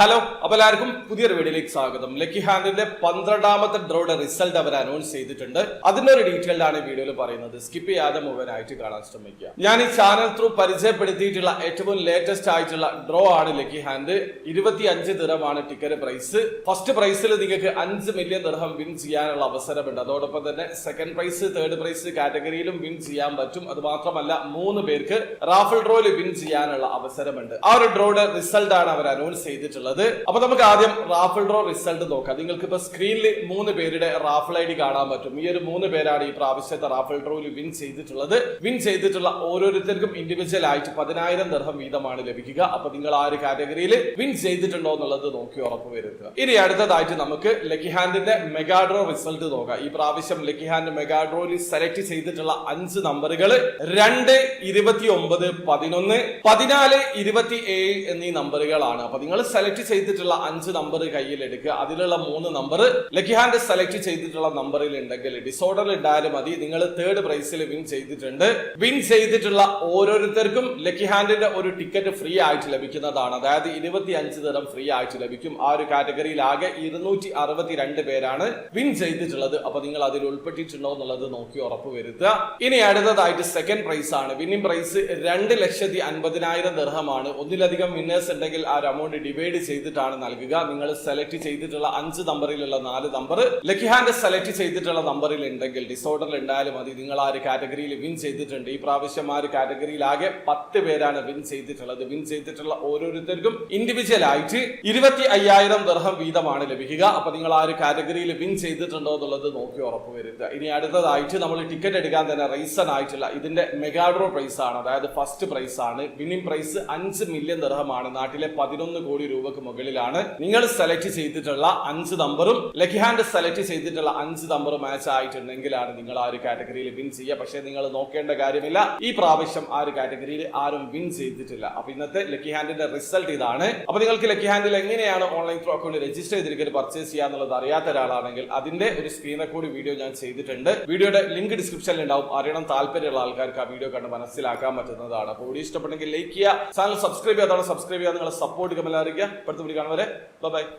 Hello, അപ്പോൾ എല്ലാവർക്കും പുതിയൊരു വീഡിയോയിലേക്ക് സ്വാഗതം. ലക്കി ഹാൻഡിന്റെ 12ാമത്തെ ഡ്രോയുടെ റിസൾട്ട് അവർ അനൗൺസ് ചെയ്തിട്ടുണ്ട്. അതിന്റെ ഒരു ഡീറ്റെയിൽഡ് ആണ് വീഡിയോയിൽ പറയുന്നത്. സ്കിപ്പ് ചെയ്യാതെ മുഴുവനായിട്ട് കാണാൻ ശ്രമിക്കുക. ഞാൻ ഈ ചാനൽ ത്രൂ പരിചയപ്പെടുത്തിയിട്ടുള്ള ഏറ്റവും ലേറ്റസ്റ്റ് ആയിട്ടുള്ള ഡ്രോ ആണ് ലക്കി ഹാൻഡ്. 25 ദിർഹമാണ് ടിക്കറ്റ് പ്രൈസ്. ഫസ്റ്റ് പ്രൈസിൽ നിങ്ങൾക്ക് 5 മില്യൺ ദിർഹം വിൻ ചെയ്യാനുള്ള അവസരമുണ്ട്. അതോടൊപ്പം തന്നെ സെക്കൻഡ് പ്രൈസ്, തേർഡ് പ്രൈസ് കാറ്റഗറിയിലും വിൻ ചെയ്യാൻ പറ്റും. അത് മാത്രമല്ല 3 പേർക്ക് റാഫിൾ ഡ്രോയിൽ വിൻ ചെയ്യാനുള്ള അവസരമുണ്ട്. ആ ഒരു ഡ്രോയുടെ റിസൾട്ട് ആണ് അവർ അനൗൺസ് ചെയ്തിട്ടുള്ളത്. അപ്പൊ നമുക്ക് ആദ്യം റാഫിൾ ഡ്രോ റിസൾട്ട് നോക്കാം. നിങ്ങൾക്ക് ഇപ്പൊ സ്ക്രീനിൽ 3 പേരുടെ റാഫിൾ ഐ ഡി കാണാൻ പറ്റും. ഈ ഒരു 3 പേരാണ് ഈ പ്രാവശ്യത്തെ റാഫിൾ ഡ്രോയിൽ വിൻ ചെയ്തിട്ടുള്ളത്. വിൻ ചെയ്തിട്ടുള്ള ഓരോരുത്തർക്കും ഇൻഡിവിജ്വൽ ആയിട്ട് 10,000 ദിർഹം വീതമാണ് ലഭിക്കുക. അപ്പൊ നിങ്ങൾ ആ ഒരു കാറ്റഗറിയിൽ വിൻ ചെയ്തിട്ടുണ്ടോ എന്നുള്ളത് നോക്കി ഉറപ്പ് വരുത്തുക. ഇനി അടുത്തതായിട്ട് നമുക്ക് ലക്കി ഹാൻഡിന്റെ മെഗാ ഡ്രോ റിസൾട്ട് നോക്കാം. ഈ പ്രാവശ്യം ലക്കി ഹാൻഡ് മെഗാ ഡ്രോയിൽ സെലക്ട് ചെയ്തിട്ടുള്ള 5 നമ്പറുകൾ 2, 29, 11, 14, 27 എന്നീ നമ്പറുകളാണ്. അപ്പൊ നിങ്ങൾ സെലക്ട് ചെയ്തിട്ടുള്ള 5 നമ്പർ കയ്യിൽ എടുക്കുക. അതിലുള്ള 3 നമ്പർ ലക്കി ഹാൻഡ് സെലക്ട് ചെയ്തിട്ടുള്ള നമ്പറിൽ ഉണ്ടെങ്കിൽ ഡിസോർഡറിൽ ഉണ്ടായാലും മതി. നിങ്ങൾ തേർഡ് പ്രൈസിൽ വിൻ ചെയ്തിട്ടുണ്ട്. വിൻ ചെയ്തിട്ടുള്ള ഓരോരുത്തർക്കും ലക്കി ഹാൻഡിന്റെ ഒരു ടിക്കറ്റ് ഫ്രീ ആയിട്ട് ലഭിക്കുന്നതാണ്. അതായത് 25 ദിർഹം ഫ്രീ ആയിട്ട് ലഭിക്കും. ആ ഒരു കാറ്റഗറിയിൽ ആകെ 262 പേരാണ് വിൻ ചെയ്തിട്ടുള്ളത്. അപ്പൊ നിങ്ങൾ അതിൽ ഉൾപ്പെട്ടിട്ടുണ്ടോ എന്നുള്ളത് നോക്കി ഉറപ്പ് വരുത്തുക. ഇനി അടുത്തതായിട്ട് സെക്കൻഡ് പ്രൈസ് ആണ്. Winning price 2,50,000 ദിർഹമാണ്. ഒന്നിലധികം വിന്നേഴ്സ് ഉണ്ടെങ്കിൽ ആ ഒരു അമൗണ്ട് ഡിവൈഡ് ചെയ്തിട്ടാണ് നൽകുക. നിങ്ങൾ സെലക്ട് ചെയ്തിട്ടുള്ള 5 നമ്പറിലുള്ള 4 നമ്പർ ലക്കി ഹാൻഡ് സെലക്ട് ചെയ്തിട്ടുള്ള നമ്പറിൽ ഉണ്ടെങ്കിൽ ഡിസോർഡറിൽ ഉണ്ടായാലും മതി. നിങ്ങൾ ആ ഒരു കാറ്റഗറിയിൽ വിൻ ചെയ്തിട്ടുണ്ട്. ഈ പ്രാവശ്യം ആ ഒരു കാറ്റഗറിയിൽ ആകെ 10 പേരാണ് വിൻ ചെയ്തിട്ടുള്ളത്. വിൻ ചെയ്തിട്ടുള്ള ഓരോരുത്തർക്കും ഇൻഡിവിജ്വൽ ആയിട്ട് 25,000 ദിർഹം വീതമാണ് ലഭിക്കുക. അപ്പൊ നിങ്ങൾ ആ ഒരു കാറ്റഗറിയിൽ വിൻ ചെയ്തിട്ടുണ്ടോ എന്നുള്ളത് നോക്കി ഉറപ്പ് വരുത്തുക. ഇനി അടുത്തതായിട്ട് നമ്മൾ ടിക്കറ്റ് എടുക്കാൻ തന്നെ റീസൺ ആയിട്ടുള്ള ഇതിന്റെ മെഗാഡ്രോ പ്രൈസ് ആണ്. അതായത് ഫസ്റ്റ് പ്രൈസ് ആണ്. വിന്നിംഗ് പ്രൈസ് 5 മില്യൺ ദിർഹമാണ്. നാട്ടിലെ 11 കോടി രൂപക്ക് മുകളിലാണ്. നിങ്ങൾ സെലക്ട് ചെയ്തിട്ടുള്ള 5 നമ്പറും ലക്കി ഹാൻഡ് സെലക്ട് ചെയ്തിട്ടുള്ള 5 നമ്പറും മാച്ച് ആയിട്ടുണ്ടെങ്കിലാണ് നിങ്ങൾ ആ ഒരു കാറ്റഗറിയിൽ വിൻ ചെയ്യുക. പക്ഷേ നിങ്ങൾ നോക്കേണ്ട കാര്യമില്ല, ഈ പ്രാവശ്യം ആ ഒരു കാറ്റഗറിയിൽ ആരും വിൻ ചെയ്തിട്ടില്ല. അപ്പൊ ഇന്നത്തെ ലക്കി ഹാൻഡിന്റെ റിസൾട്ട് ഇതാണ്. അപ്പൊ നിങ്ങൾക്ക് ലക്കി ഹാൻഡിൽ എങ്ങനെയാണ് ഓൺലൈൻ ത്രൂ അക്കൗണ്ട് രജിസ്റ്റർ ചെയ്തിരിക്കുന്നത് പർച്ചേസ് ചെയ്യാന്നുള്ളത് അറിയാത്ത ഒരാളാണെങ്കിൽ അതിന്റെ ഒരു സ്ക്രീൻ റെക്കോർഡ് വീഡിയോ ഞാൻ ചെയ്തിട്ടുണ്ട്. വീഡിയോയുടെ ലിങ്ക് ഡിസ്ക്രിപ്ഷനിൽ ഉണ്ടാവും. അറിയണം താല്പര്യമുള്ള ആൾക്കാർക്ക് ആ വീഡിയോ കണ്ട് മനസ്സിലാക്കാൻ പറ്റുന്നതാണ്. അപ്പോൾ വീഡിയോ ഇഷ്ടപ്പെട്ടെങ്കിൽ ലൈക്ക് ചെയ്യുക, ചാനൽ സബ്സ്ക്രൈബ് ചെയ്യാതാണ് സബ്സ്ക്രൈബ് ചെയ്യുക, നിങ്ങളെ സപ്പോർട്ട് കമന്റ് അറിയിക്കുക. അടുത്ത വീഡിയോ കാണും വരെ ബൈ.